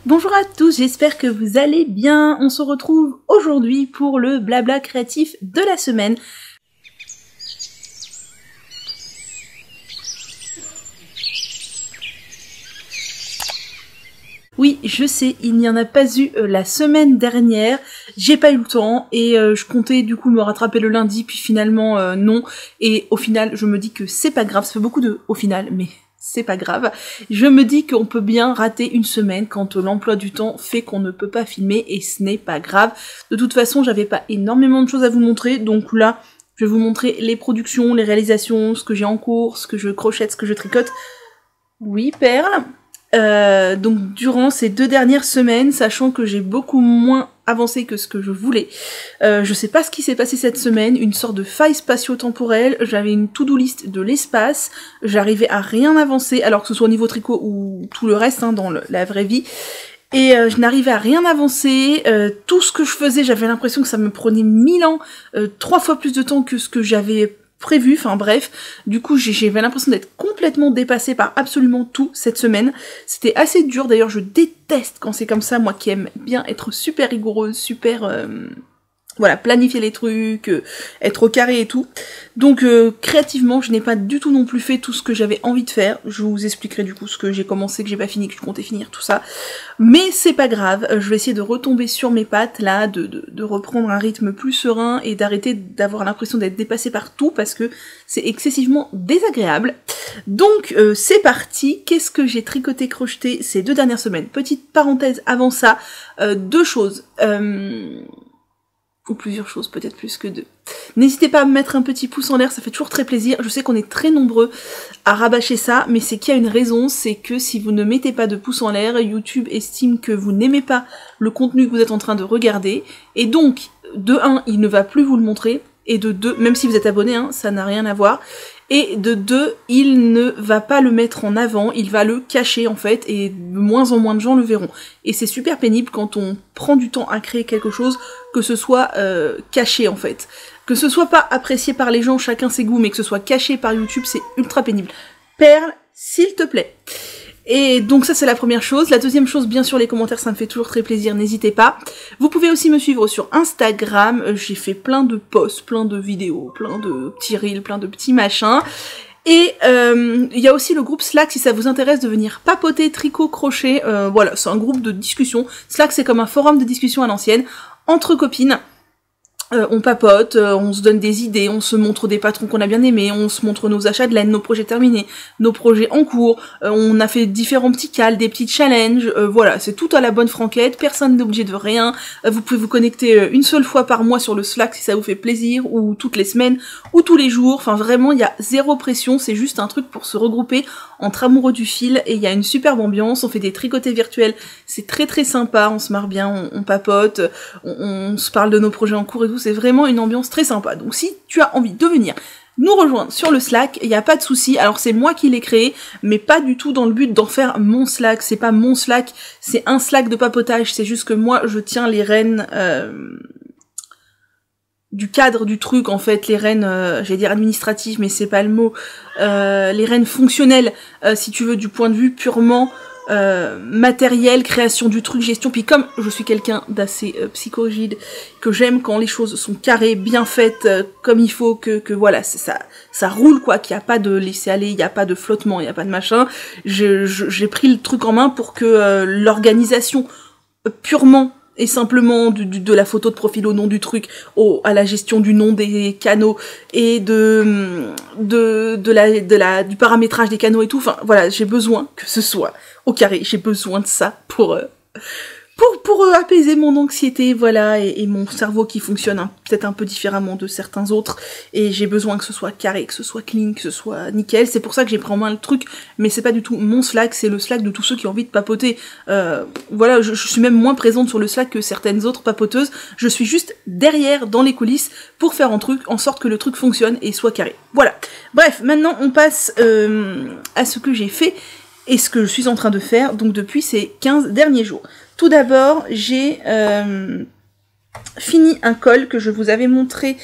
Bonjour à tous, j'espère que vous allez bien. On se retrouve aujourd'hui pour le blabla créatif de la semaine. Oui, je sais, il n'y en a pas eu la semaine dernière, j'ai pas eu le temps et je comptais du coup me rattraper le lundi, puis finalement non. Et au final, je me dis que c'est pas grave, ça fait beaucoup de au final, mais c'est pas grave. Je me dis qu'on peut bien rater une semaine quand l'emploi du temps fait qu'on ne peut pas filmer et ce n'est pas grave. De toute façon, j'avais pas énormément de choses à vous montrer, donc là, je vais vous montrer les productions, les réalisations, ce que j'ai en cours, ce que je crochette, ce que je tricote. Oui, Perle. Donc durant ces 2 dernières semaines, sachant que j'ai beaucoup moins avancé que ce que je voulais, je sais pas ce qui s'est passé cette semaine, une sorte de faille spatio-temporelle, j'avais une to-do list de l'espace, j'arrivais à rien avancer, alors que ce soit au niveau tricot ou tout le reste dans la vraie vie, et je n'arrivais à rien avancer, tout ce que je faisais, j'avais l'impression que ça me prenait 1000 ans, 3 fois plus de temps que ce que j'avais prévu, enfin bref, du coup j'avais l'impression d'être complètement dépassée par absolument tout cette semaine, c'était assez dur, d'ailleurs je déteste quand c'est comme ça, moi qui aime bien être super rigoureuse, super... voilà, planifier les trucs, être au carré et tout. Donc créativement, je n'ai pas du tout non plus fait tout ce que j'avais envie de faire. Je vous expliquerai du coup ce que j'ai commencé, que j'ai pas fini, que je comptais finir, tout ça. Mais c'est pas grave, je vais essayer de retomber sur mes pattes là, de reprendre un rythme plus serein et d'arrêter d'avoir l'impression d'être dépassée par tout parce que c'est excessivement désagréable. Donc c'est parti, qu'est-ce que j'ai tricoté, crocheté ces 2 dernières semaines? Petite parenthèse avant ça, 2 choses. Ou plusieurs choses, peut-être plus que 2. N'hésitez pas à me mettre un petit pouce en l'air, ça fait toujours très plaisir. Je sais qu'on est très nombreux à rabâcher ça, mais c'est qu'il y a une raison, c'est que si vous ne mettez pas de pouce en l'air, YouTube estime que vous n'aimez pas le contenu que vous êtes en train de regarder, et donc, de 1, il ne va plus vous le montrer, et de 2, même si vous êtes abonné, ça n'a rien à voir, et de 2, il ne va pas le mettre en avant, il va le cacher en fait, et de moins en moins de gens le verront. Et c'est super pénible quand on prend du temps à créer quelque chose, que ce soit caché en fait. Que ce soit pas apprécié par les gens, chacun ses goûts, mais que ce soit caché par YouTube, c'est ultra pénible. Perle, s'il te plaît. Et donc ça c'est la première chose. La deuxième chose, bien sûr les commentaires, ça me fait toujours très plaisir, n'hésitez pas. Vous pouvez aussi me suivre sur Instagram, j'ai fait plein de posts, plein de vidéos, plein de petits reels, plein de petits machins. Et il y a aussi le groupe Slack si ça vous intéresse de venir papoter, tricot, crochet, voilà, c'est un groupe de discussion. Slack c'est comme un forum de discussion à l'ancienne, entre copines. On papote, on se donne des idées, on se montre des patrons qu'on a bien aimés, on se montre nos achats de laine, nos projets terminés, nos projets en cours, on a fait différents petits cals, des petits challenges, voilà, c'est tout à la bonne franquette, personne n'est obligé de rien, vous pouvez vous connecter une seule fois par mois sur le Slack si ça vous fait plaisir, ou toutes les semaines, ou tous les jours, enfin vraiment il y a zéro pression, c'est juste un truc pour se regrouper entre amoureux du fil, et il y a une superbe ambiance, on fait des tricotés virtuels, c'est très très sympa, on se marre bien, on papote, on se parle de nos projets en cours et tout, c'est vraiment une ambiance très sympa. Donc si tu as envie de venir nous rejoindre sur le Slack, il n'y a pas de souci. Alors c'est moi qui l'ai créé, mais pas du tout dans le but d'en faire mon Slack. C'est pas mon Slack, c'est un Slack de papotage. C'est juste que moi je tiens les rênes du cadre du truc, en fait, les rênes, j'allais dire administratives, mais c'est pas le mot, les rênes fonctionnelles, si tu veux, du point de vue purement matériel, création du truc, gestion. Puis comme je suis quelqu'un d'assez psychorigide, que j'aime quand les choses sont carrées, bien faites, comme il faut, que voilà, ça roule quoi, qu'il n'y a pas de laisser aller, il n'y a pas de flottement, il n'y a pas de machin. J'ai pris le truc en main pour que l'organisation purement et simplement de la photo de profil au nom du truc, à la gestion du nom des canaux et du paramétrage des canaux et tout, enfin voilà, j'ai besoin que ce soit au carré, j'ai besoin de ça pour apaiser mon anxiété, voilà, et mon cerveau qui fonctionne peut-être un peu différemment de certains autres, et j'ai besoin que ce soit carré, que ce soit clean, que ce soit nickel, c'est pour ça que j'ai pris en main le truc, mais c'est pas du tout mon Slack, c'est le Slack de tous ceux qui ont envie de papoter, voilà, je suis même moins présente sur le Slack que certaines autres papoteuses, je suis juste derrière, dans les coulisses, pour faire en sorte que le truc fonctionne et soit carré, voilà. Bref, maintenant on passe à ce que j'ai fait, et ce que je suis en train de faire, donc depuis ces 15 derniers jours. Tout d'abord, j'ai fini un col que je vous avais montré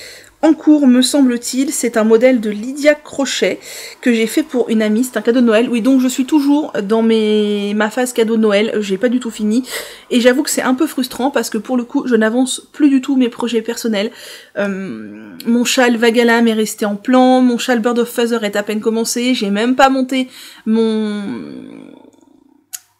en cours, me semble-t-il. C'est un modèle de Lydia Crochet que j'ai fait pour une amie, c'est un cadeau de Noël. Oui, donc je suis toujours dans ma phase cadeau de Noël, j'ai pas du tout fini. Et j'avoue que c'est un peu frustrant parce que pour le coup, je n'avance plus du tout mes projets personnels. Mon châle Vagalam est resté en plan, mon châle Bird of Feather est à peine commencé, j'ai même pas monté mon...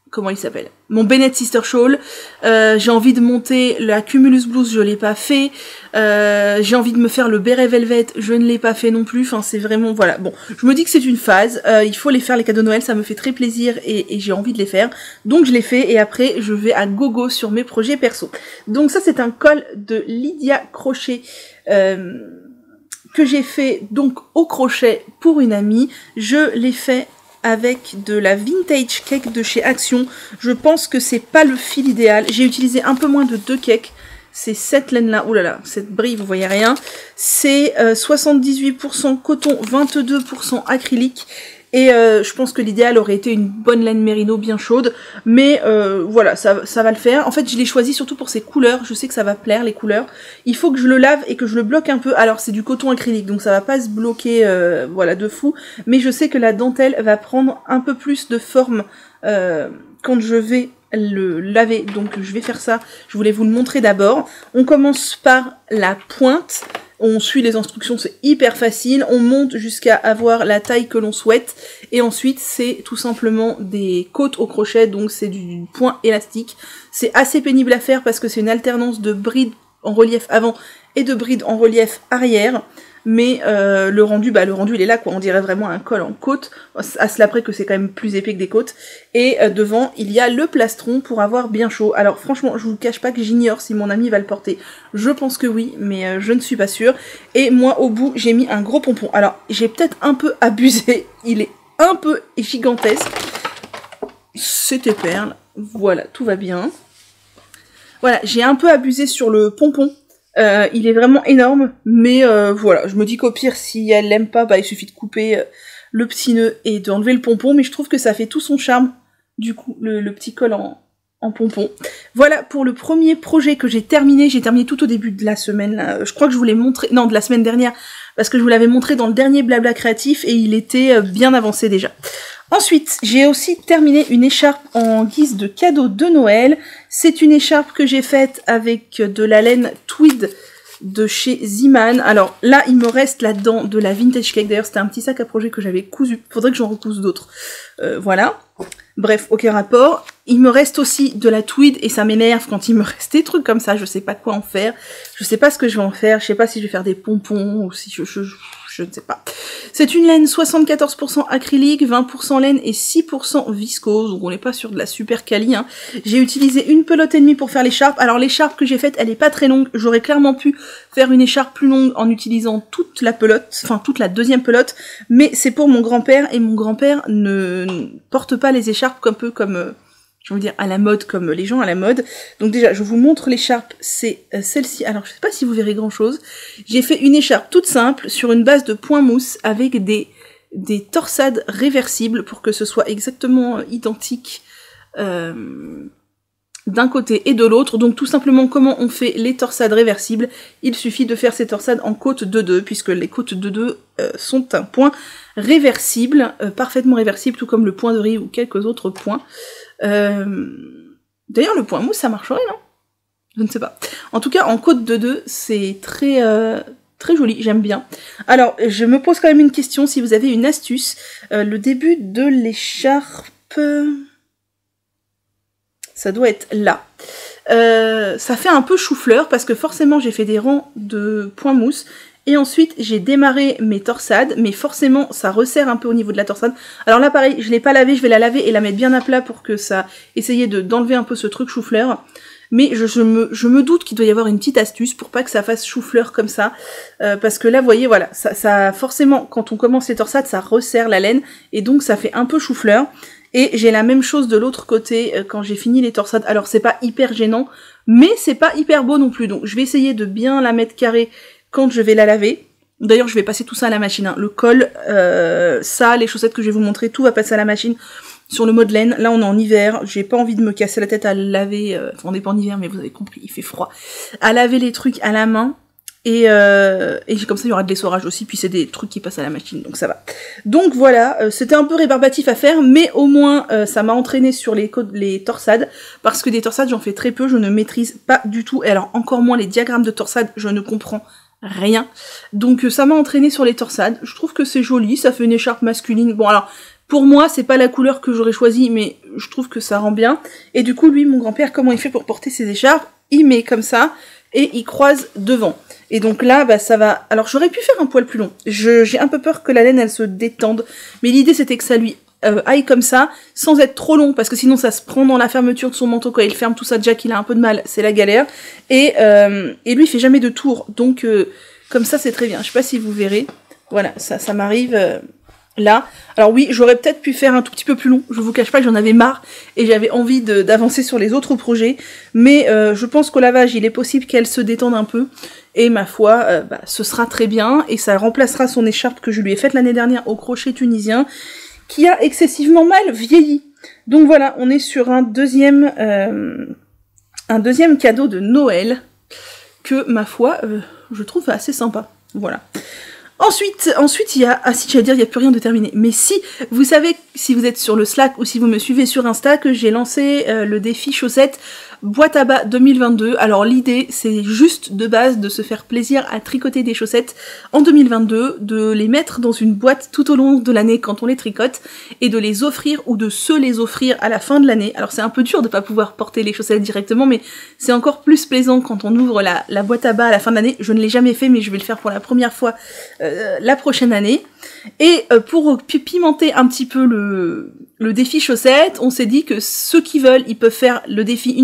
Comment il s'appelle? Mon Bennett Sister Shawl. J'ai envie de monter la Cumulus Blues, je l'ai pas fait. J'ai envie de me faire le béret Velvet, je ne l'ai pas fait non plus. Enfin, c'est vraiment, voilà. Bon, je me dis que c'est une phase. Il faut les faire, les cadeaux de Noël, ça me fait très plaisir et j'ai envie de les faire. Donc je les fais et après, je vais à gogo sur mes projets perso. Donc ça, c'est un col de Lydia Crochet que j'ai fait donc au crochet pour une amie. Je l'ai fait avec de la vintage cake de chez Action. Je pense que c'est pas le fil idéal. J'ai utilisé un peu moins de 2 cakes. C'est cette laine là, oulala, cette brille, vous voyez rien. C'est 78% coton, 22% acrylique. Et je pense que l'idéal aurait été une bonne laine mérino bien chaude. Mais voilà, ça va le faire. En fait, je l'ai choisi surtout pour ses couleurs. Je sais que ça va plaire, les couleurs. Il faut que je le lave et que je le bloque un peu. Alors, c'est du coton acrylique, donc ça va pas se bloquer voilà, de fou. Mais je sais que la dentelle va prendre un peu plus de forme quand je vais le laver. Donc, je vais faire ça. Je voulais vous le montrer d'abord. On commence par la pointe. On suit les instructions, c'est hyper facile, on monte jusqu'à avoir la taille que l'on souhaite, et ensuite c'est tout simplement des côtes au crochet, donc c'est du point élastique. C'est assez pénible à faire parce que c'est une alternance de bride en relief avant et de bride en relief arrière, mais le rendu il est là quoi, on dirait vraiment un col en côte, à cela près que c'est quand même plus épais que des côtes, et devant il y a le plastron pour avoir bien chaud. Alors franchement je vous cache pas que j'ignore si mon ami va le porter, je pense que oui, mais je ne suis pas sûre, et moi au bout j'ai mis un gros pompon. Alors j'ai peut-être un peu abusé, il est un peu gigantesque, c'était perle, voilà, tout va bien. Voilà, j'ai un peu abusé sur le pompon. Il est vraiment énorme, mais voilà, je me dis qu'au pire, si elle l'aime pas, bah il suffit de couper le petit nœud et d'enlever le pompon, mais je trouve que ça fait tout son charme, du coup, le petit col en pompon. Voilà pour le premier projet que j'ai terminé tout au début de la semaine, là. Je crois que je vous l'ai montré, non, de la semaine dernière, parce que je vous l'avais montré dans le dernier blabla créatif, et il était bien avancé déjà. Ensuite, j'ai aussi terminé une écharpe en guise de cadeau de Noël. C'est une écharpe que j'ai faite avec de la laine tweed de chez Ziman. Alors là, il me reste là-dedans de la vintage cake. D'ailleurs, c'était un petit sac à projet que j'avais cousu. Faudrait que j'en recouse d'autres. Voilà. Bref, aucun rapport. Il me reste aussi de la tweed et ça m'énerve quand il me reste des trucs comme ça. Je sais pas quoi en faire. Je sais pas ce que je vais en faire. Je sais pas si je vais faire des pompons ou si je ne sais pas. C'est une laine 74% acrylique, 20% laine et 6% viscose, donc on n'est pas sur de la super quali, hein. J'ai utilisé une pelote et demie pour faire l'écharpe. Alors l'écharpe que j'ai faite, elle est pas très longue, j'aurais clairement pu faire une écharpe plus longue en utilisant toute la pelote, enfin toute la deuxième pelote, mais c'est pour mon grand-père, et mon grand-père ne porte pas les écharpes un peu comme... je veux dire, à la mode, comme les gens à la mode. Donc déjà, je vous montre l'écharpe, c'est celle-ci. Alors, je sais pas si vous verrez grand-chose. J'ai fait une écharpe toute simple, sur une base de point mousse, avec des torsades réversibles, pour que ce soit exactement identique d'un côté et de l'autre. Donc tout simplement, comment on fait les torsades réversibles? Il suffit de faire ces torsades en côte de 2, puisque les côtes de 2 sont un point réversible, parfaitement réversible, tout comme le point de riz ou quelques autres points. D'ailleurs le point mousse ça marcherait, non? Je ne sais pas. En tout cas en côte de 2 c'est très très joli, j'aime bien. Alors je me pose quand même une question, si vous avez une astuce. Le début de l'écharpe, ça doit être là. Ça fait un peu chou-fleur parce que forcément j'ai fait des rangs de point mousse. Et ensuite, j'ai démarré mes torsades, mais forcément, ça resserre un peu au niveau de la torsade. Alors là, pareil, je l'ai pas lavée, je vais la laver et la mettre bien à plat pour que ça... essayer d'enlever un peu ce truc chou-fleur. Mais je me doute qu'il doit y avoir une petite astuce pour pas que ça fasse chou-fleur comme ça. Parce que là, vous voyez, voilà, ça forcément, quand on commence les torsades, ça resserre la laine. Et donc, ça fait un peu chou-fleur. Et j'ai la même chose de l'autre côté quand j'ai fini les torsades. Alors, c'est pas hyper gênant, mais c'est pas hyper beau non plus. Donc, je vais essayer de bien la mettre carrée quand je vais la laver. D'ailleurs, je vais passer tout ça à la machine, hein. Le col, ça, les chaussettes que je vais vous montrer, tout va passer à la machine sur le mode laine. Là, on est en hiver, j'ai pas envie de me casser la tête à laver, enfin, on n'est pas en hiver, mais vous avez compris, il fait froid. À laver les trucs à la main. Et comme ça, il y aura de l'essorage aussi, puis c'est des trucs qui passent à la machine, donc ça va. Donc voilà, c'était un peu rébarbatif à faire, mais au moins, ça m'a entraîné sur les torsades, parce que des torsades, j'en fais très peu, je ne maîtrise pas du tout, et alors encore moins les diagrammes de torsades, je ne comprends rien. Donc ça m'a entraîné sur les torsades, je trouve que c'est joli, ça fait une écharpe masculine. Bon alors, pour moi, c'est pas la couleur que j'aurais choisie, mais je trouve que ça rend bien. Et du coup, lui, mon grand-père, comment il fait pour porter ses écharpes? Il met comme ça, et il croise devant. Et donc là, bah ça va... Alors j'aurais pu faire un poil plus long. J'ai un peu peur que la laine, elle se détende. Mais l'idée, c'était que ça lui aille comme ça, sans être trop long, parce que sinon ça se prend dans la fermeture de son manteau. Quand il ferme tout ça, Jack, il a un peu de mal, c'est la galère. Et lui, il fait jamais de tour. Donc comme ça, c'est très bien. Je sais pas si vous verrez. Voilà, ça m'arrive... là, alors oui, j'aurais peut-être pu faire un tout petit peu plus long, je vous cache pas que j'en avais marre et j'avais envie d'avancer sur les autres projets, mais je pense qu'au lavage, il est possible qu'elle se détende un peu, et ma foi, bah, ce sera très bien, et ça remplacera son écharpe que je lui ai faite l'année dernière au crochet tunisien, qui a excessivement mal vieilli. Donc voilà, on est sur un deuxième cadeau de Noël, que ma foi, je trouve assez sympa, voilà. Ensuite, il y a... Ah si, j'allais dire, il n'y a plus rien de terminé. Mais si, vous savez, si vous êtes sur le Slack ou si vous me suivez sur Insta, que j'ai lancé le défi chaussettes boîte à bas 2022. Alors l'idée, c'est juste de base de se faire plaisir à tricoter des chaussettes en 2022, de les mettre dans une boîte tout au long de l'année quand on les tricote, et de les offrir ou de se les offrir à la fin de l'année. Alors c'est un peu dur de pas pouvoir porter les chaussettes directement, mais c'est encore plus plaisant quand on ouvre la boîte à bas à la fin de l'année. Je ne l'ai jamais fait, mais je vais le faire pour la première fois la prochaine année. Et pour pimenter un petit peu le défi chaussettes, on s'est dit que ceux qui veulent, ils peuvent faire le défi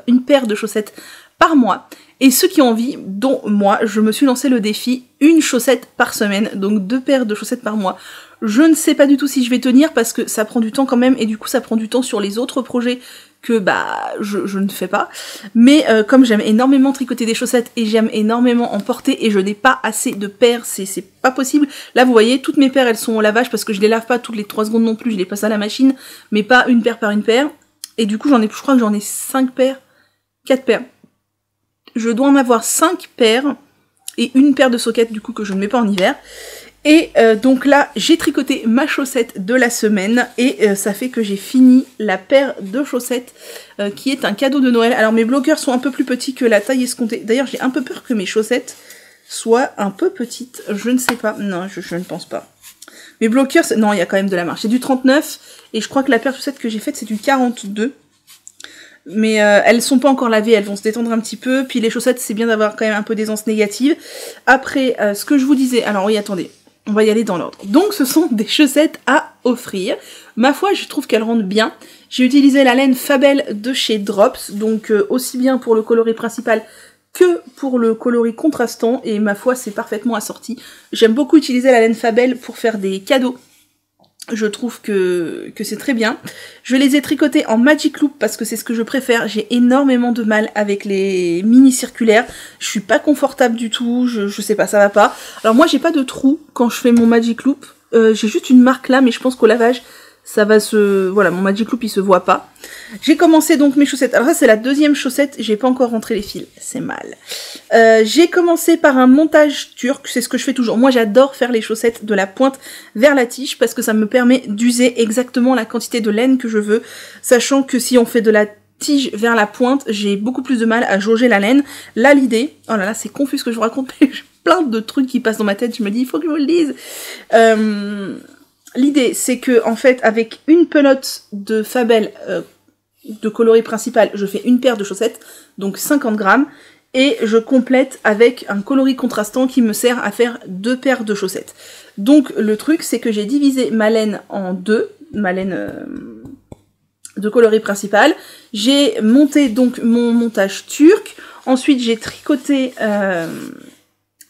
une paire de chaussettes par mois. Et ceux qui ont envie, dont moi, je me suis lancé le défi une chaussette par semaine, donc 2 paires de chaussettes par mois. Je ne sais pas du tout si je vais tenir parce que ça prend du temps quand même, et du coup ça prend du temps sur les autres projets que bah je ne fais pas. Mais comme j'aime énormément tricoter des chaussettes et j'aime énormément en porter et je n'ai pas assez de paires, c'est pas possible. Là vous voyez, toutes mes paires elles sont au lavage parce que je les lave pas toutes les 3 secondes non plus, je les passe à la machine, mais pas une paire par une paire. Et du coup je crois que j'en ai 5 paires, 4 paires. Je dois en avoir 5 paires et une paire de sockets du coup que je ne mets pas en hiver. Et donc là, j'ai tricoté ma chaussette de la semaine et ça fait que j'ai fini la paire de chaussettes qui est un cadeau de Noël. Alors mes bloqueurs sont un peu plus petits que la taille escomptée. D'ailleurs, j'ai un peu peur que mes chaussettes soient un peu petites. Je ne sais pas. Non, je ne pense pas. Mes bloqueurs, non, il y a quand même de la marge. C'est du 39 et je crois que la paire de chaussettes que j'ai faite, c'est du 42. Mais elles sont pas encore lavées, elles vont se détendre un petit peu. Puis les chaussettes, c'est bien d'avoir quand même un peu d'aisance négative. Après, ce que je vous disais... Alors oui, attendez. On va y aller dans l'ordre. Donc ce sont des chaussettes à offrir. Ma foi, je trouve qu'elles rendent bien. J'ai utilisé la laine Fabel de chez Drops, donc aussi bien pour le coloris principal que pour le coloris contrastant, et ma foi, c'est parfaitement assorti. J'aime beaucoup utiliser la laine Fabel pour faire des cadeaux. Je trouve que c'est très bien. Je les ai tricotés en Magic Loop parce que c'est ce que je préfère. J'ai énormément de mal avec les mini circulaires. Je suis pas confortable du tout. Je sais pas, ça va pas. Alors moi j'ai pas de trou quand je fais mon Magic Loop. J'ai juste une marque là, mais je pense qu'au lavage ça va se... Voilà, mon Magic Loop il se voit pas. J'ai commencé donc mes chaussettes. Alors ça c'est la deuxième chaussette, j'ai pas encore rentré les fils, c'est mal. J'ai commencé par un montage turc, c'est ce que je fais toujours. Moi j'adore faire les chaussettes de la pointe vers la tige parce que ça me permet d'user exactement la quantité de laine que je veux. Sachant que si on fait de la tige vers la pointe, j'ai beaucoup plus de mal à jauger la laine. Là l'idée... Oh là là, c'est confus ce que je vous raconte, mais j'ai plein de trucs qui passent dans ma tête, je me dis il faut que je vous le dise. L'idée, c'est que, en fait, avec une pelote de Fabel de coloris principal, je fais une paire de chaussettes, donc 50 grammes, et je complète avec un coloris contrastant qui me sert à faire 2 paires de chaussettes. Donc, le truc, c'est que j'ai divisé ma laine en 2, ma laine de coloris principal. J'ai monté donc mon montage turc, ensuite j'ai tricoté...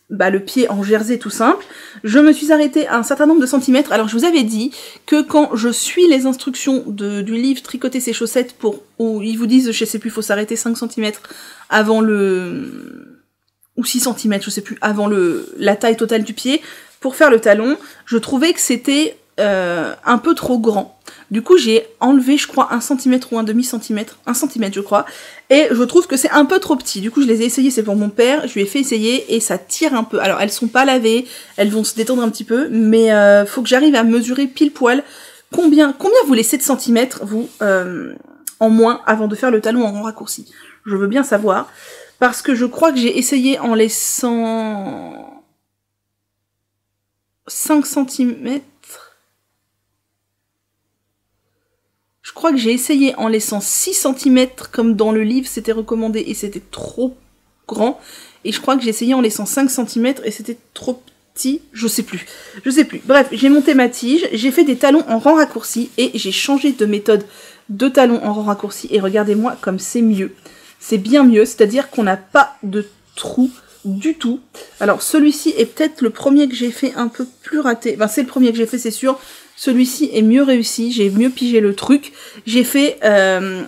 le pied en jersey tout simple. Je me suis arrêtée à un certain nombre de centimètres. Alors je vous avais dit que quand je suis les instructions du livre Tricoter ses chaussettes où ils vous disent, je sais plus, faut s'arrêter 5 cm avant ou 6 cm, je sais plus, avant la taille totale du pied, pour faire le talon, je trouvais que c'était un peu trop grand. Du coup, j'ai enlevé, je crois, 1 cm ou un demi-centimètre, 1 cm je crois, et je trouve que c'est un peu trop petit. Du coup, je les ai essayés, c'est pour mon père, je lui ai fait essayer, et ça tire un peu. Alors, elles sont pas lavées, elles vont se détendre un petit peu, mais faut que j'arrive à mesurer pile poil combien vous laissez de centimètres, vous, en moins, avant de faire le talon en rond raccourci. Je veux bien savoir, parce que je crois que j'ai essayé en laissant 5 cm. Je crois que j'ai essayé en laissant 6 cm comme dans le livre c'était recommandé et c'était trop grand. Et je crois que j'ai essayé en laissant 5 cm et c'était trop petit, je sais plus. Bref, j'ai monté ma tige, j'ai fait des talons en rang raccourci et j'ai changé de méthode de talons en rang raccourci et regardez-moi comme c'est mieux. C'est bien mieux, c'est-à-dire qu'on n'a pas de trou du tout. Alors celui-ci est peut-être le premier que j'ai fait un peu plus raté. Enfin c'est le premier que j'ai fait c'est sûr. Celui-ci est mieux réussi, j'ai mieux pigé le truc. J'ai fait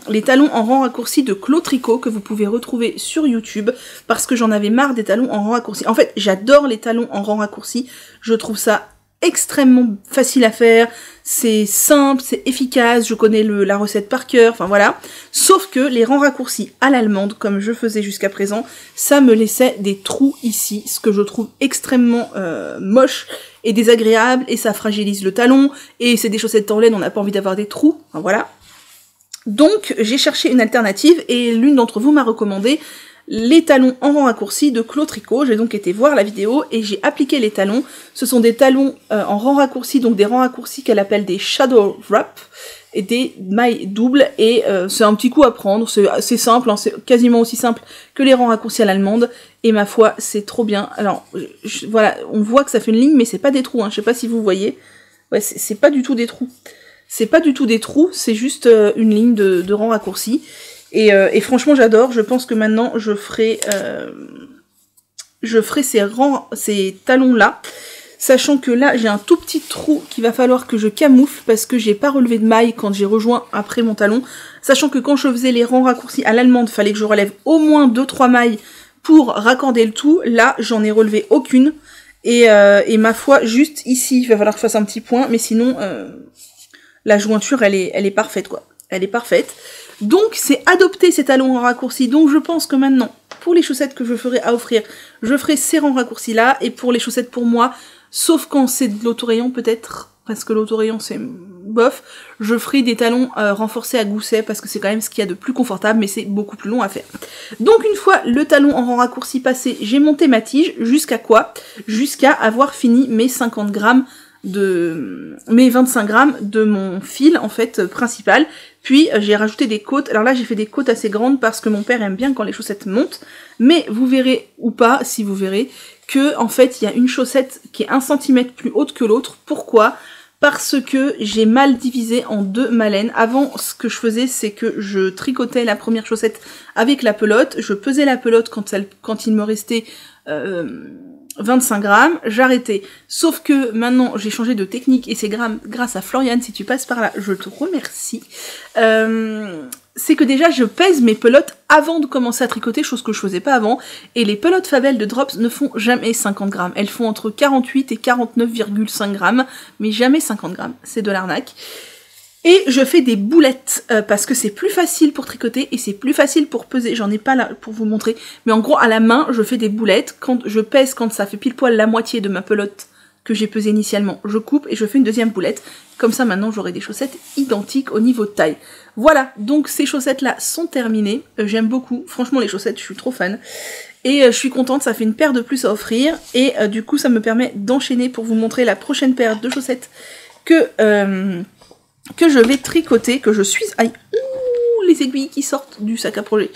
les talons en rang raccourci de Clos Tricot que vous pouvez retrouver sur YouTube parce que j'en avais marre des talons en rang raccourci. En fait, j'adore les talons en rang raccourci. Je trouve ça extrêmement facile à faire, c'est simple, c'est efficace, je connais la recette par cœur, enfin voilà. Sauf que les rangs raccourcis à l'allemande, comme je faisais jusqu'à présent, ça me laissait des trous ici, ce que je trouve extrêmement moche et désagréable, et ça fragilise le talon, et c'est des chaussettes en laine, on n'a pas envie d'avoir des trous, enfin voilà. Donc j'ai cherché une alternative, et l'une d'entre vous m'a recommandé les talons en rang raccourci de Clos Tricot. J'ai donc été voir la vidéo et j'ai appliqué les talons. Ce sont des talons en rang raccourci, donc des rangs raccourcis qu'elle appelle des shadow wrap et des mailles doubles, et c'est un petit coup à prendre, c'est simple, hein, c'est quasiment aussi simple que les rangs raccourcis à l'allemande, et ma foi c'est trop bien. Alors voilà, on voit que ça fait une ligne mais c'est pas des trous, hein. Je sais pas si vous voyez, ouais, c'est pas du tout des trous, c'est juste une ligne de rangs raccourcis. Et franchement j'adore, je pense que maintenant je ferai ces talons là, sachant que là j'ai un tout petit trou qu'il va falloir que je camoufle parce que j'ai pas relevé de maille quand j'ai rejoint après mon talon, sachant que quand je faisais les rangs raccourcis à l'allemande, fallait que je relève au moins 2-3 mailles pour raccorder le tout, là j'en ai relevé aucune, et ma foi juste ici il va falloir que je fasse un petit point, mais sinon la jointure elle est parfaite quoi, elle est parfaite. Donc c'est adopter ces talons en raccourci, donc je pense que maintenant, pour les chaussettes que je ferai à offrir, je ferai ces rangs raccourcis là, et pour les chaussettes pour moi, sauf quand c'est de l'autorayon peut-être, parce que l'autorayon c'est bof, je ferai des talons renforcés à gousset, parce que c'est quand même ce qu'il y a de plus confortable, mais c'est beaucoup plus long à faire. Donc une fois le talon en rang raccourci passé, j'ai monté ma tige, jusqu'à quoi? Jusqu'à avoir fini mes 50 grammes mes 25 grammes de mon fil en fait principal, puis j'ai rajouté des côtes. Alors là j'ai fait des côtes assez grandes parce que mon père aime bien quand les chaussettes montent, mais vous verrez ou pas, si vous verrez, que en fait il y a une chaussette qui est 1 cm plus haute que l'autre. Pourquoi? Parce que j'ai mal divisé en deux malènes. Avant, ce que je faisais, c'est que je tricotais la première chaussette avec la pelote, je pesais la pelote quand il me restait 25 grammes, j'arrêtais. Sauf que maintenant j'ai changé de technique et c'est grâce à Floriane, si tu passes par là, je te remercie. C'est que déjà je pèse mes pelotes avant de commencer à tricoter, chose que je faisais pas avant, et les pelotes Fabel de Drops ne font jamais 50 grammes. Elles font entre 48 et 49,5 grammes, mais jamais 50 grammes, c'est de l'arnaque. Et je fais des boulettes, parce que c'est plus facile pour tricoter et c'est plus facile pour peser. J'en ai pas là pour vous montrer, mais en gros à la main je fais des boulettes. Quand je pèse, quand ça fait pile poil la moitié de ma pelote que j'ai pesée initialement, je coupe et je fais une deuxième boulette. Comme ça maintenant j'aurai des chaussettes identiques au niveau de taille. Voilà, donc ces chaussettes là sont terminées. J'aime beaucoup, franchement les chaussettes, je suis trop fan. Et je suis contente, ça fait une paire de plus à offrir. Et du coup ça me permet d'enchaîner pour vous montrer la prochaine paire de chaussettes que je vais tricoter, que je suis... Aïe, ouh, les aiguilles qui sortent du sac à projet.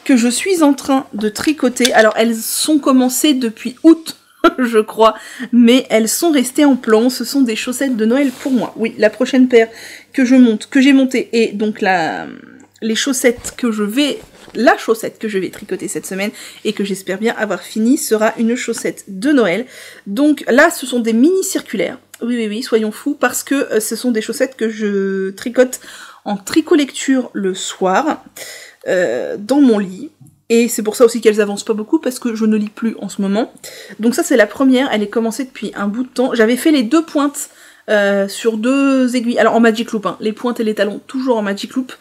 Que je suis en train de tricoter. Alors, elles sont commencées depuis août, je crois, mais elles sont restées en plan. Ce sont des chaussettes de Noël pour moi. Oui, la prochaine paire que j'ai montée, et donc les chaussettes que je vais... La chaussette que je vais tricoter cette semaine et que j'espère bien avoir fini sera une chaussette de Noël. Donc là, ce sont des mini circulaires. Oui, soyons fous, parce que ce sont des chaussettes que je tricote en tricot lecture le soir, dans mon lit. Et c'est pour ça aussi qu'elles avancent pas beaucoup, parce que je ne lis plus en ce moment. Donc ça, c'est la première, elle est commencée depuis un bout de temps. J'avais fait les deux pointes sur 2 aiguilles. Alors en Magic Loop, hein, les pointes et les talons toujours en Magic Loop.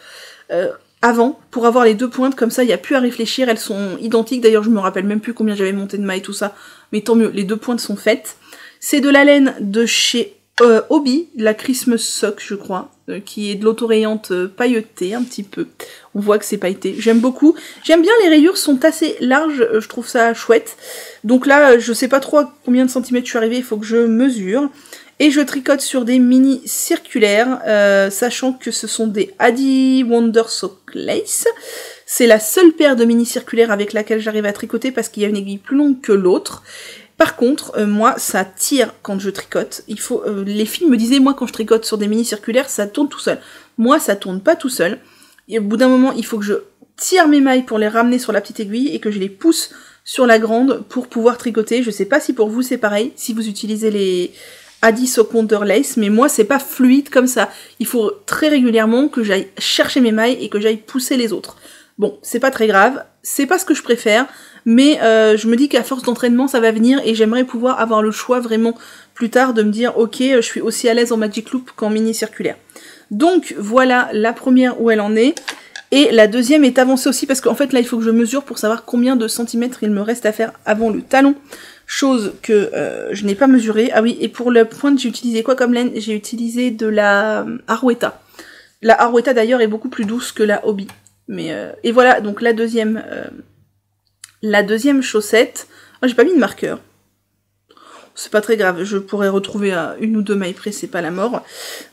Avant, pour avoir les 2 pointes, comme ça, il n'y a plus à réfléchir, elles sont identiques. D'ailleurs, je me rappelle même plus combien j'avais monté de mailles, tout ça. Mais tant mieux, les 2 pointes sont faites. C'est de la laine de chez Hobby, la Christmas Sock, je crois, qui est de l'autorayante pailletée, un petit peu. On voit que c'est pailleté. J'aime beaucoup. J'aime bien, les rayures sont assez larges, je trouve ça chouette. Donc là, je sais pas trop à combien de centimètres je suis arrivée, il faut que je mesure. Et je tricote sur des mini circulaires, sachant que ce sont des Adi Wonder Sock Lace. C'est la seule paire de mini circulaires avec laquelle j'arrive à tricoter parce qu'il y a une aiguille plus longue que l'autre. Par contre, moi, ça tire quand je tricote. Il faut, les filles me disaient, moi, quand je tricote sur des mini circulaires, ça tourne tout seul. Moi, ça tourne pas tout seul. Et au bout d'un moment, il faut que je tire mes mailles pour les ramener sur la petite aiguille et que je les pousse sur la grande pour pouvoir tricoter. Je sais pas si pour vous c'est pareil, si vous utilisez les Adi Sock Wonder Lace, mais moi c'est pas fluide comme ça. Il faut très régulièrement que j'aille chercher mes mailles et que j'aille pousser les autres. Bon, c'est pas très grave, c'est pas ce que je préfère, mais je me dis qu'à force d'entraînement ça va venir et j'aimerais pouvoir avoir le choix vraiment plus tard de me dire ok, je suis aussi à l'aise en Magic Loop qu'en mini circulaire. Donc voilà la première où elle en est. Et la deuxième est avancée aussi parce qu'en fait là il faut que je mesure pour savoir combien de centimètres il me reste à faire avant le talon. Chose que je n'ai pas mesurée. Ah oui, et pour le pointe, j'ai utilisé quoi comme laine? J'ai utilisé de la Arwetta. La Arwetta d'ailleurs est beaucoup plus douce que la Hobby. Mais et voilà, donc la deuxième chaussette. Oh, j'ai pas mis de marqueur. C'est pas très grave, je pourrais retrouver à 1 ou 2 mailles près, c'est pas la mort.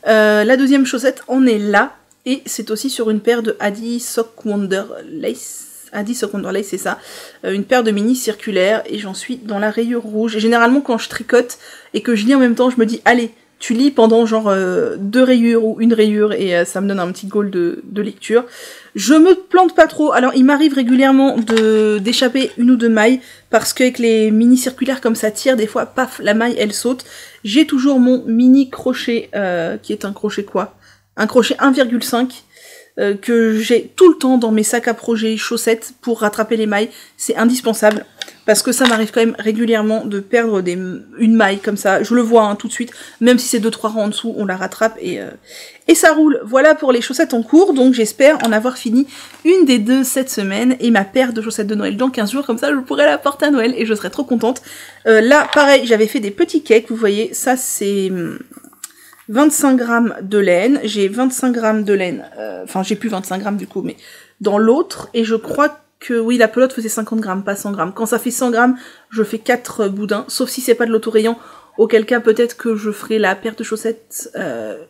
La deuxième chaussette en est là. Et c'est aussi sur une paire de Adi Sock Wonder Lace. Adi Sock Wonder Lace, c'est ça. Une paire de mini circulaires et j'en suis dans la rayure rouge. Et généralement quand je tricote et que je lis en même temps, je me dis allez, tu lis pendant genre 2 rayures ou 1 rayure et ça me donne un petit goal de lecture. Je me plante pas trop. Alors il m'arrive régulièrement d'échapper 1 ou 2 mailles parce qu'avec les mini circulaires comme ça tire, des fois paf, la maille elle saute. J'ai toujours mon mini crochet qui est un crochet quoi ? Un crochet 1,5 que j'ai tout le temps dans mes sacs à projet chaussettes pour rattraper les mailles. C'est indispensable parce que ça m'arrive quand même régulièrement de perdre une maille comme ça. Je le vois hein, tout de suite, même si c'est 2-3 rangs en dessous, on la rattrape et ça roule. Voilà pour les chaussettes en cours, donc j'espère en avoir fini une des 2 cette semaine et ma paire de chaussettes de Noël dans 15 jours, comme ça je pourrai la porter à Noël et je serai trop contente. Là, pareil, j'avais fait des petits cakes, vous voyez, ça c'est 25 grammes de laine, j'ai 25 grammes de laine, enfin j'ai plus 25 grammes du coup, mais dans l'autre, et je crois que, oui, la pelote faisait 50 grammes, pas 100 grammes. Quand ça fait 100 grammes, je fais 4 boudins, sauf si c'est pas de l'autorayant, auquel cas peut-être que je ferai la paire de chaussettes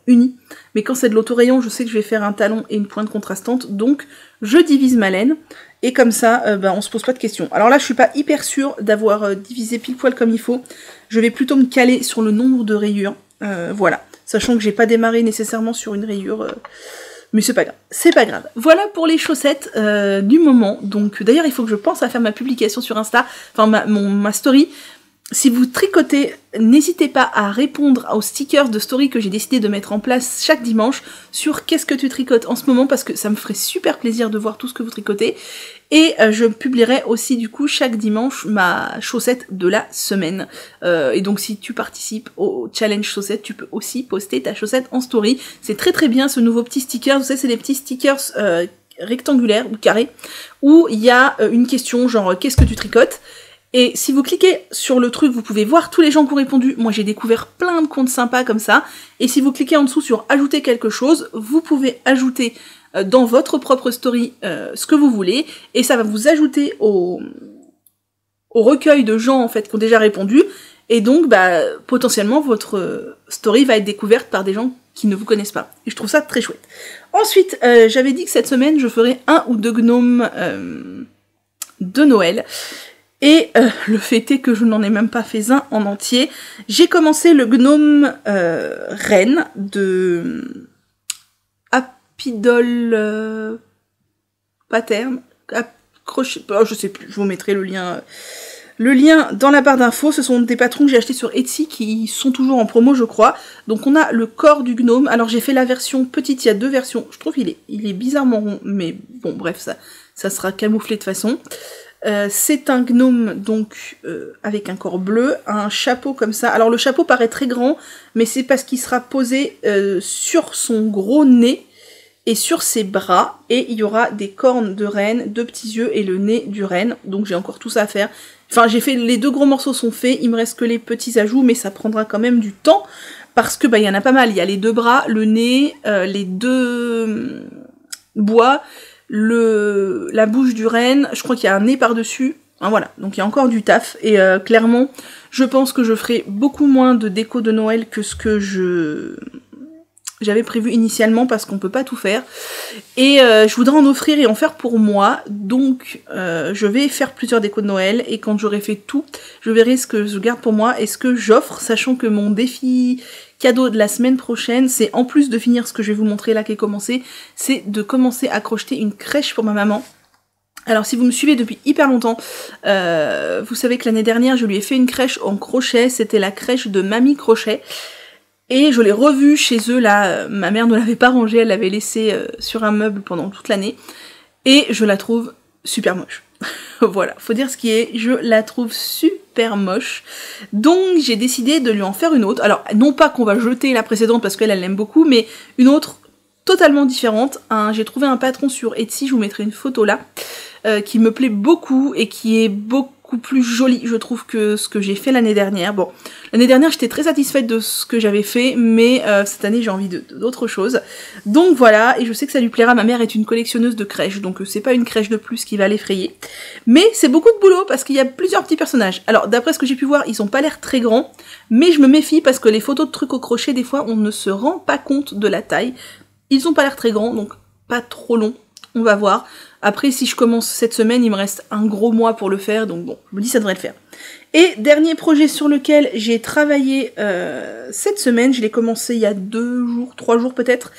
unie. Mais quand c'est de l'autorayant, je sais que je vais faire un talon et une pointe contrastante, donc je divise ma laine, et comme ça, on se pose pas de questions. Alors là, je suis pas hyper sûre d'avoir divisé pile poil comme il faut, je vais plutôt me caler sur le nombre de rayures, voilà. Sachant que j'ai pas démarré nécessairement sur une rayure, mais c'est pas grave, c'est pas grave. Voilà pour les chaussettes du moment, donc d'ailleurs il faut que je pense à faire ma publication sur Insta, enfin ma story. Si vous tricotez, n'hésitez pas à répondre aux stickers de story que j'ai décidé de mettre en place chaque dimanche sur qu'est-ce que tu tricotes en ce moment, parce que ça me ferait super plaisir de voir tout ce que vous tricotez. Et je publierai aussi du coup chaque dimanche ma chaussette de la semaine. Et donc si tu participes au challenge chaussette, tu peux aussi poster ta chaussette en story. C'est très très bien ce nouveau petit sticker, vous savez c'est des petits stickers rectangulaires ou carrés, où il y a une question genre qu'est-ce que tu tricotes ? Et si vous cliquez sur le truc, vous pouvez voir tous les gens qui ont répondu. Moi, j'ai découvert plein de comptes sympas comme ça. Et si vous cliquez en dessous sur « Ajouter quelque chose », vous pouvez ajouter dans votre propre story ce que vous voulez. Et ça va vous ajouter au recueil de gens en fait qui ont déjà répondu. Et donc, potentiellement, votre story va être découverte par des gens qui ne vous connaissent pas. Et je trouve ça très chouette. Ensuite, j'avais dit que cette semaine, je ferais 1 ou 2 gnomes de Noël. Et le fait est que je n'en ai même pas fait un en entier. J'ai commencé le gnome reine de Apidol Pattern. Accroché, je sais plus, je vous mettrai le lien dans la barre d'infos. Ce sont des patrons que j'ai achetés sur Etsy qui sont toujours en promo je crois. Donc on a le corps du gnome. Alors j'ai fait la version petite, il y a 2 versions. Je trouve qu'il est bizarrement rond, mais bon bref, ça sera camouflé de toute façon. C'est un gnome donc avec un corps bleu, un chapeau comme ça. Alors le chapeau paraît très grand, mais c'est parce qu'il sera posé sur son gros nez et sur ses bras. Et il y aura des cornes de renne, 2 petits yeux et le nez du renne. Donc j'ai encore tout ça à faire. Enfin j'ai fait, les 2 gros morceaux sont faits, il me reste que les petits ajouts, mais ça prendra quand même du temps. Parce que bah, y en a pas mal, il y a les 2 bras, le nez, les 2 bois, la bouche du renne, je crois qu'il y a un nez par-dessus, enfin, voilà, donc il y a encore du taf, et clairement, je pense que je ferai beaucoup moins de déco de Noël que ce que j'avais prévu initialement, parce qu'on peut pas tout faire, et je voudrais en offrir et en faire pour moi, donc je vais faire plusieurs décos de Noël, et quand j'aurai fait tout, je verrai ce que je garde pour moi, et ce que j'offre, sachant que mon défi cadeau de la semaine prochaine, c'est en plus de finir ce que je vais vous montrer là qui est commencé, c'est de commencer à crocheter une crèche pour ma maman. Alors si vous me suivez depuis hyper longtemps, vous savez que l'année dernière je lui ai fait une crèche en crochet, c'était la crèche de Mamie Crochet, et je l'ai revue chez eux là, ma mère ne l'avait pas rangée, elle l'avait laissée sur un meuble pendant toute l'année, et je la trouve super moche. Voilà, faut dire ce qui est, je la trouve super moche, donc j'ai décidé de lui en faire une autre. Alors non pas qu'on va jeter la précédente parce qu'elle l'aime beaucoup, mais une autre totalement différente. J'ai trouvé un patron sur Etsy, je vous mettrai une photo là, qui me plaît beaucoup et qui est beaucoup plus joli, je trouve, que ce que j'ai fait l'année dernière. Bon, l'année dernière j'étais très satisfaite de ce que j'avais fait, mais cette année j'ai envie d'autre chose. Donc voilà, et je sais que ça lui plaira, ma mère est une collectionneuse de crèches, donc c'est pas une crèche de plus qui va l'effrayer. Mais c'est beaucoup de boulot, parce qu'il y a plusieurs petits personnages. Alors d'après ce que j'ai pu voir, ils ont pas l'air très grands, mais je me méfie parce que les photos de trucs au crochet, des fois on ne se rend pas compte de la taille. Ils ont pas l'air très grands, donc pas trop longs, on va voir. Après, si je commence cette semaine, il me reste un gros mois pour le faire, donc bon, je me dis ça devrait le faire. Et dernier projet sur lequel j'ai travaillé cette semaine, je l'ai commencé il y a 2 jours, 3 jours peut-être,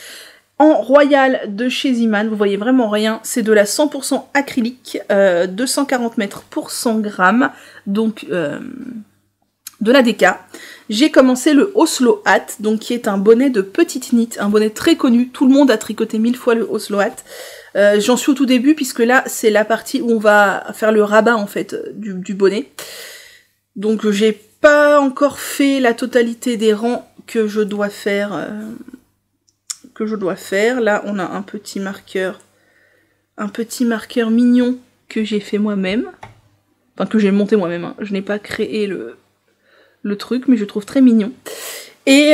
en Royal de chez Iman, vous voyez vraiment rien, c'est de la 100% acrylique, 240 mètres pour 100 grammes, donc de la DK. J'ai commencé le Oslo Hat, donc qui est un bonnet de petite knit, un bonnet très connu, tout le monde a tricoté 1000 fois le Oslo Hat. J'en suis au tout début puisque là c'est la partie où on va faire le rabat en fait du bonnet. Donc j'ai pas encore fait la totalité des rangs que je dois faire. Là on a un petit marqueur mignon que j'ai fait moi-même. Enfin que j'ai monté moi-même, hein. Je n'ai pas créé le truc, mais je trouve très mignon. Et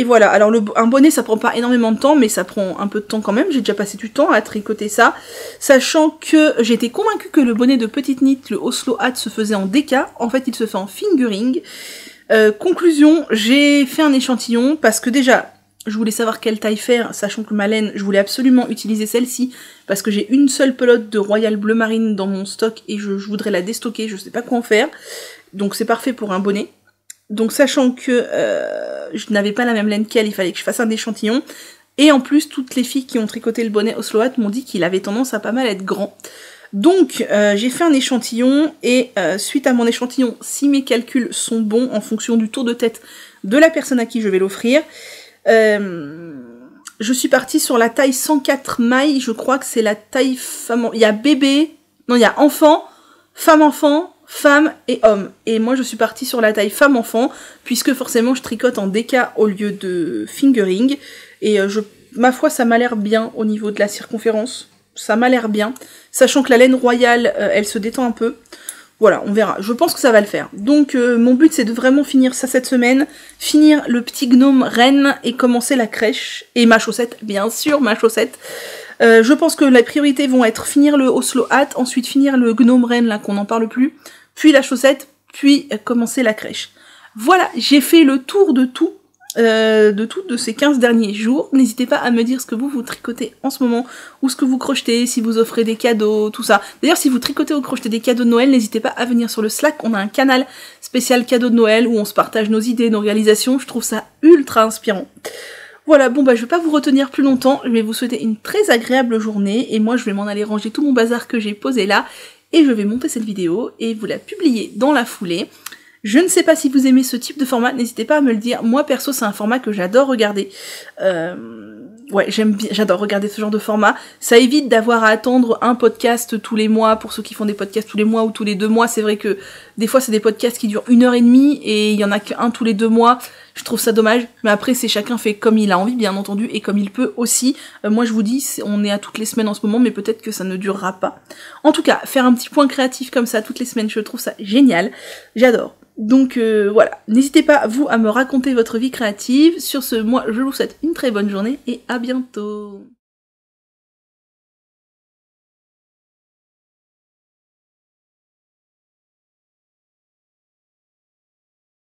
voilà, alors un bonnet ça prend pas énormément de temps, mais ça prend un peu de temps quand même, j'ai déjà passé du temps à tricoter ça, sachant que j'étais convaincue que le bonnet de petite knit, le Oslo Hat, se faisait en DK, en fait il se fait en fingering. Conclusion, j'ai fait un échantillon, parce que déjà, je voulais savoir quelle taille faire, sachant que ma laine, je voulais absolument utiliser celle-ci, parce que j'ai une seule pelote de Royal Bleu Marine dans mon stock, et je voudrais la déstocker, je sais pas quoi en faire, donc c'est parfait pour un bonnet. Donc sachant que je n'avais pas la même laine qu'elle, il fallait que je fasse un échantillon. Et en plus, toutes les filles qui ont tricoté le bonnet Oslo Hat m'ont dit qu'il avait tendance à pas mal être grand. Donc j'ai fait un échantillon, et suite à mon échantillon, si mes calculs sont bons en fonction du tour de tête de la personne à qui je vais l'offrir, je suis partie sur la taille 104 mailles, je crois que c'est la taille femme... Il y a bébé, non il y a enfant, femme et homme. Et moi je suis partie sur la taille femme-enfant, puisque forcément je tricote en DK au lieu de fingering. Et ma foi ça m'a l'air bien au niveau de la circonférence. Ça m'a l'air bien. Sachant que la laine royale, elle se détend un peu. Voilà, on verra. Je pense que ça va le faire. Donc mon but c'est de vraiment finir ça cette semaine. Finir le petit gnome reine et commencer la crèche. Et ma chaussette, bien sûr, ma chaussette. Je pense que les priorités vont être finir le Oslo Hat, ensuite finir le gnome reine, là qu'on n'en parle plus, puis la chaussette, puis commencer la crèche. Voilà, j'ai fait le tour de tout de ces 15 derniers jours. N'hésitez pas à me dire ce que vous tricotez en ce moment, ou ce que vous crochetez, si vous offrez des cadeaux, tout ça. D'ailleurs, si vous tricotez ou crochetez des cadeaux de Noël, n'hésitez pas à venir sur le Slack, on a un canal spécial cadeaux de Noël, où on se partage nos idées, nos réalisations, je trouve ça ultra inspirant. Voilà, bon bah je vais pas vous retenir plus longtemps, je vais vous souhaiter une très agréable journée, et moi je vais m'en aller ranger tout mon bazar que j'ai posé là, et je vais monter cette vidéo, et vous la publier dans la foulée. Je ne sais pas si vous aimez ce type de format, n'hésitez pas à me le dire. Moi perso c'est un format que j'adore regarder. Ouais, j'adore regarder ce genre de format. Ça évite d'avoir à attendre un podcast tous les mois, pour ceux qui font des podcasts tous les mois ou tous les 2 mois. C'est vrai que des fois c'est des podcasts qui durent 1h30 et il y en a qu'un tous les 2 mois. Je trouve ça dommage, mais après c'est chacun fait comme il a envie bien entendu et comme il peut aussi. Moi je vous dis, on est à toutes les semaines en ce moment, mais peut-être que ça ne durera pas. En tout cas, faire un petit point créatif comme ça toutes les semaines, je trouve ça génial. J'adore. Donc voilà, n'hésitez pas vous à me raconter votre vie créative. Sur ce, moi je vous souhaite une très bonne journée et à bientôt.